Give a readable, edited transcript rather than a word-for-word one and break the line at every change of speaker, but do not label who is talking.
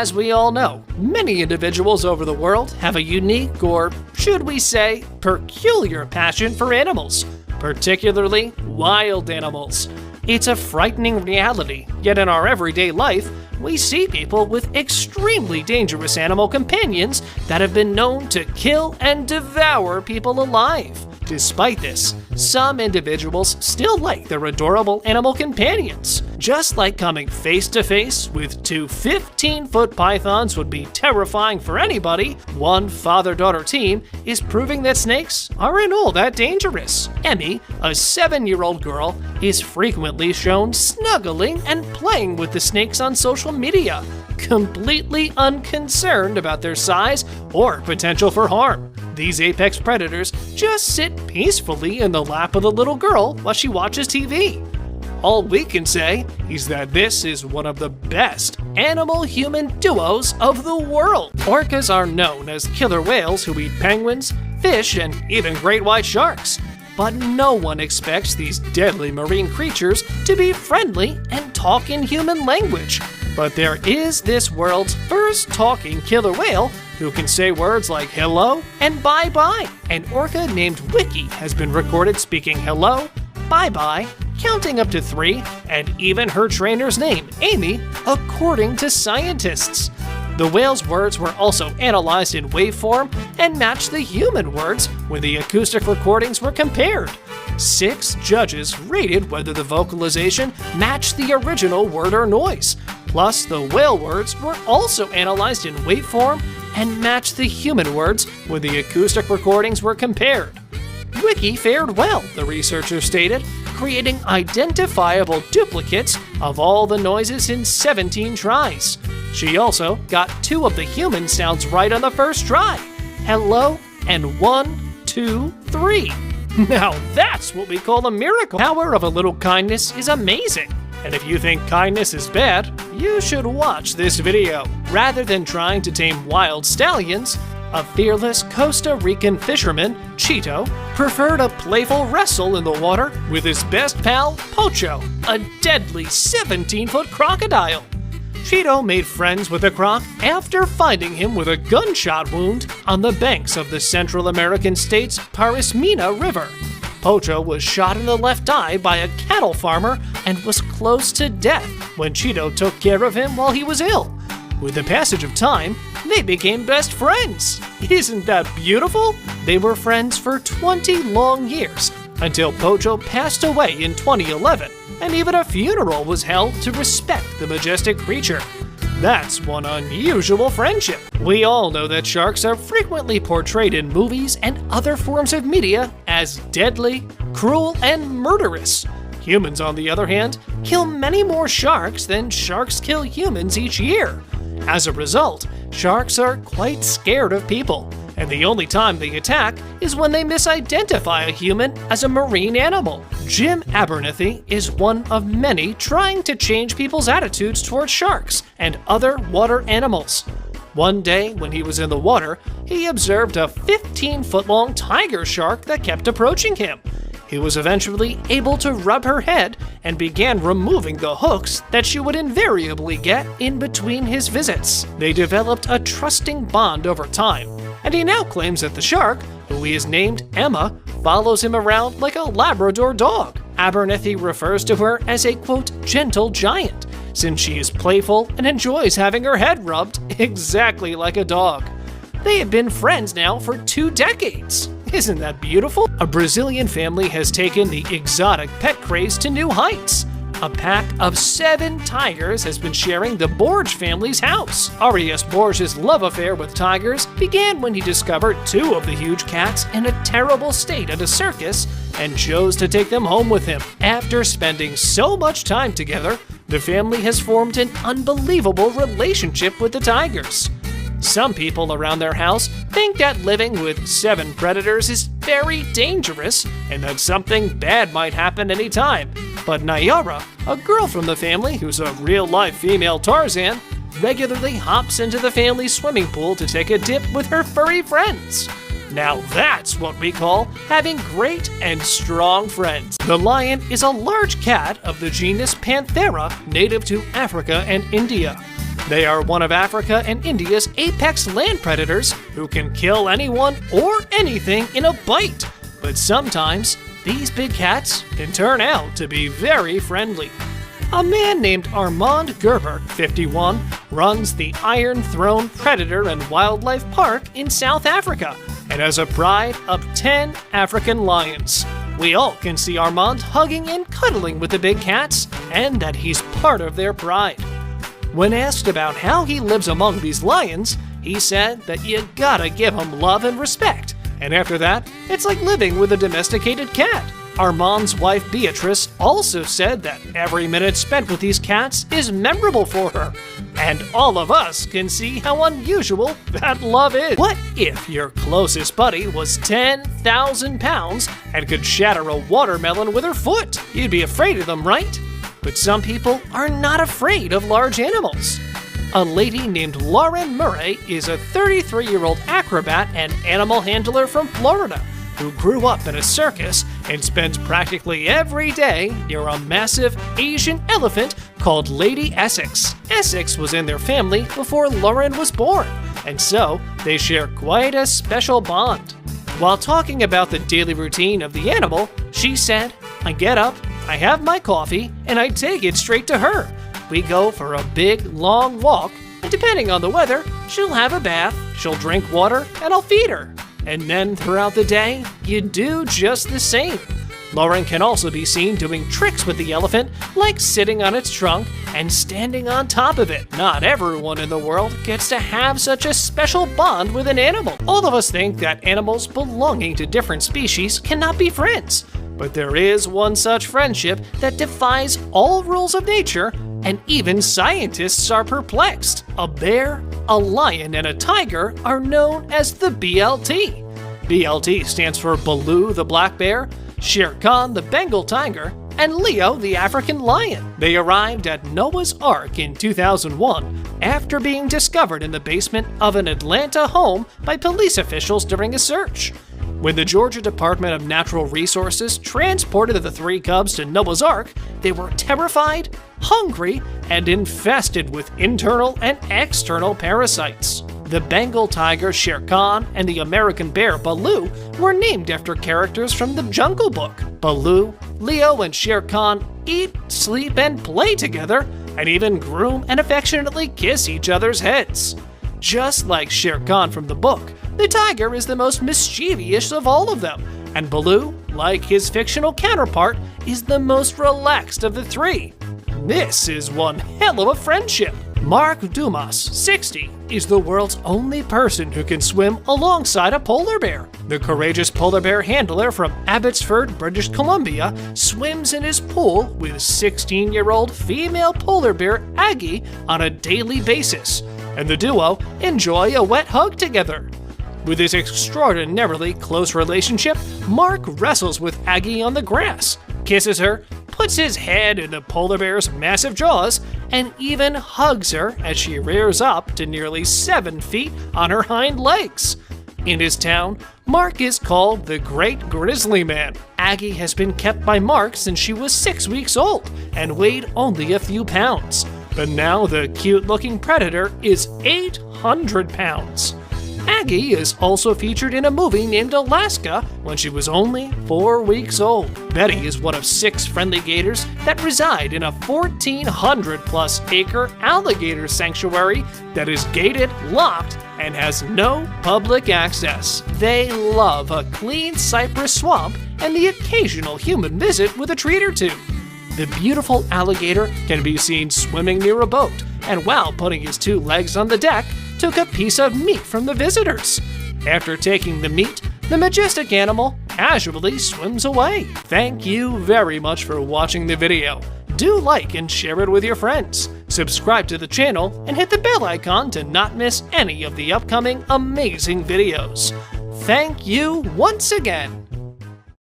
As we all know, many individuals over the world have a unique, or should we say, peculiar passion for animals, particularly wild animals. It's a frightening reality, yet in our everyday life, we see people with extremely dangerous animal companions that have been known to kill and devour people alive. Despite this, some individuals still like their adorable animal companions. Just like coming face to face with two 15-foot pythons would be terrifying for anybody, one father-daughter team is proving that snakes aren't all that dangerous. Emmy, a 7-year-old girl, is frequently shown snuggling and playing with the snakes on social media, completely unconcerned about their size or potential for harm. These apex predators just sit peacefully in the lap of the little girl while she watches TV. All we can say is that this is one of the best animal-human duos of the world. Orcas are known as killer whales who eat penguins, fish, and even great white sharks. But no one expects these deadly marine creatures to be friendly and talk in human language. But there is this world's first talking killer whale who can say words like hello and bye-bye. An orca named Wiki has been recorded speaking hello, bye-bye, counting up to 3, and even her trainer's name, Amy, according to scientists. The whale's words were also analyzed in waveform and matched the human words when the acoustic recordings were compared. 6 judges rated whether the vocalization matched the original word or noise. Plus, the whale words were also analyzed in waveform and matched the human words when the acoustic recordings were compared. Wiki fared well, the researchers stated, creating identifiable duplicates of all the noises in 17 tries. She also got 2 of the human sounds right on the first try. Hello and 1, 2, 3. Now that's what we call a miracle. The power of a little kindness is amazing. And if you think kindness is bad, you should watch this video. Rather than trying to tame wild stallions, a fearless Costa Rican fisherman, Chito, preferred a playful wrestle in the water with his best pal, Pocho, a deadly 17-foot crocodile. Chito made friends with the croc after finding him with a gunshot wound on the banks of the Central American state's Parismina River. Pocho was shot in the left eye by a cattle farmer and was close to death when Chito took care of him while he was ill. With the passage of time, they became best friends. Isn't that beautiful? They were friends for 20 long years until Pocho passed away in 2011, and even a funeral was held to respect the majestic creature. That's one unusual friendship. We all know that sharks are frequently portrayed in movies and other forms of media as deadly, cruel, and murderous. Humans, on the other hand, kill many more sharks than sharks kill humans each year. As a result, sharks are quite scared of people, and the only time they attack is when they misidentify a human as a marine animal. Jim Abernethy is one of many trying to change people's attitudes towards sharks and other water animals. One day, when he was in the water, he observed a 15-foot-long tiger shark that kept approaching him. He was eventually able to rub her head and began removing the hooks that she would invariably get in between his visits. They developed a trusting bond over time, and he now claims that the shark, who he has named Emma, follows him around like a Labrador dog. Abernethy refers to her as a, quote, gentle giant, since she is playful and enjoys having her head rubbed exactly like a dog. They have been friends now for 2 decades. Isn't that beautiful? A Brazilian family has taken the exotic pet craze to new heights. A pack of 7 tigers has been sharing the Borges family's house. Arias Borges' love affair with tigers began when he discovered 2 of the huge cats in a terrible state at a circus and chose to take them home with him. After spending so much time together, the family has formed an unbelievable relationship with the tigers. Some people around their house think that living with 7 predators is very dangerous and that something bad might happen anytime. But Nayara, a girl from the family who's a real-life female Tarzan, regularly hops into the family's swimming pool to take a dip with her furry friends. Now that's what we call having great and strong friends. The lion is a large cat of the genus Panthera, native to Africa and India. They are one of Africa and India's apex land predators who can kill anyone or anything in a bite. But sometimes, these big cats can turn out to be very friendly. A man named Armand Gerber, 51, runs the Iron Throne Predator and Wildlife Park in South Africa and has a pride of 10 African lions. We all can see Armand hugging and cuddling with the big cats, and that he's part of their pride. When asked about how he lives among these lions, he said that you gotta give him love and respect, and after that, it's like living with a domesticated cat. Armand's wife Beatrice also said that every minute spent with these cats is memorable for her, and all of us can see how unusual that love is. What if your closest buddy was 10,000 pounds and could shatter a watermelon with her foot? You'd be afraid of them, right? But some people are not afraid of large animals. A lady named Lauren Murray is a 33-year-old acrobat and animal handler from Florida who grew up in a circus and spends practically every day near a massive Asian elephant called Lady Essex. Essex was in their family before Lauren was born, and so they share quite a special bond. While talking about the daily routine of the animal, she said, "I get up, I have my coffee, and I take it straight to her. We go for a big, long walk, and depending on the weather, she'll have a bath, she'll drink water, and I'll feed her. And then throughout the day, you do just the same." Lauren can also be seen doing tricks with the elephant, like sitting on its trunk and standing on top of it. Not everyone in the world gets to have such a special bond with an animal. All of us think that animals belonging to different species cannot be friends. But there is one such friendship that defies all rules of nature, and even scientists are perplexed. A bear, a lion, and a tiger are known as the BLT. BLT stands for Baloo the black bear, Shere Khan the Bengal tiger, and Leo the African lion. They arrived at Noah's Ark in 2001 after being discovered in the basement of an Atlanta home by police officials during a search. When the Georgia Department of Natural Resources transported the three cubs to Noah's Ark, they were terrified, hungry, and infested with internal and external parasites. The Bengal tiger Shere Khan and the American bear Baloo were named after characters from the Jungle Book. Baloo, Leo, and Shere Khan eat, sleep, and play together, and even groom and affectionately kiss each other's heads. Just like Shere Khan from the book, the tiger is the most mischievous of all of them, and Baloo, like his fictional counterpart, is the most relaxed of the three. This is one hell of a friendship. Mark Dumas, 60, is the world's only person who can swim alongside a polar bear. The courageous polar bear handler from Abbotsford, British Columbia, swims in his pool with 16-year-old female polar bear Aggie on a daily basis, and the duo enjoy a wet hug together. With his extraordinarily close relationship, Mark wrestles with Aggie on the grass, kisses her, puts his head in the polar bear's massive jaws, and even hugs her as she rears up to nearly 7 feet on her hind legs. In his town, Mark is called the Great Grizzly Man. Aggie has been kept by Mark since she was 6 weeks old and weighed only a few pounds. But now the cute-looking predator is 800 pounds. Aggie is also featured in a movie named Alaska when she was only 4 weeks old. Betty is one of 6 friendly gators that reside in a 1,400-plus acre alligator sanctuary that is gated, locked, and has no public access. They love a clean cypress swamp and the occasional human visit with a treat or two. The beautiful alligator can be seen swimming near a boat, and while putting his 2 legs on the deck, took a piece of meat from the visitors. After taking the meat, the majestic animal casually swims away. Thank you very much for watching the video. Do like and share it with your friends. Subscribe to the channel and hit the bell icon to not miss any of the upcoming amazing videos. Thank you once again.